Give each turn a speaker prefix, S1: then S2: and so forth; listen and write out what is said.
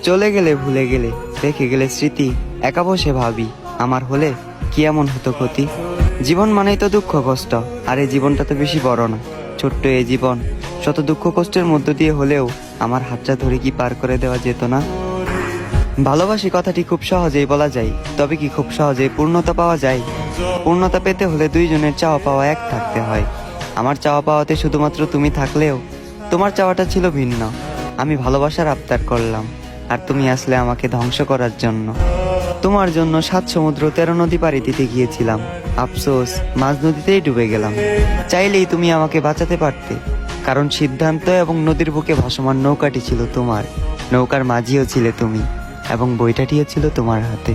S1: চলে গেলে ভুলে গেলে, রেখে গেলে স্মৃতি। একা বসে ভাবি আমার হলে কি এমন হতো ক্ষতি। জীবন মানেই তো দুঃখ কষ্ট, আর এই জীবনটা তো বেশি বড় না, ছোট্ট এই জীবন। শত দুঃখ কষ্টের মধ্য দিয়ে হলেও আমার হাতটা ধরে কি পার করে দেওয়া যেত না? ভালোবাসি কথাটি খুব সহজেই বলা যায়, তবে কি খুব সহজেই পূর্ণতা পাওয়া যায়? পূর্ণতা পেতে হলে দুইজনের চাওয়া পাওয়া এক থাকতে হয়। আমার চাওয়া পাওয়াতে শুধুমাত্র তুমি থাকলেও তোমার চাওয়াটা ছিল ভিন্ন। আমি ভালোবাসার আবদার করলাম, আর তুমি আসলে আমাকে ধ্বংস করার জন্য। তোমার জন্য 7 সমুদ্র 13 নদী পাড়ি দিতে গিয়েছিলাম, আফসোস মাঝ নদীতেই ডুবে গেলাম। চাইলেই তুমি আমাকে বাঁচাতে পারতে, কারণ সিদ্ধান্ত এবং নদীর বুকে ভাসমান নৌকাটি ছিল তোমার, নৌকার মাঝিও ছিলে তুমি, এবং বইটাটিও ছিল তোমার হাতে।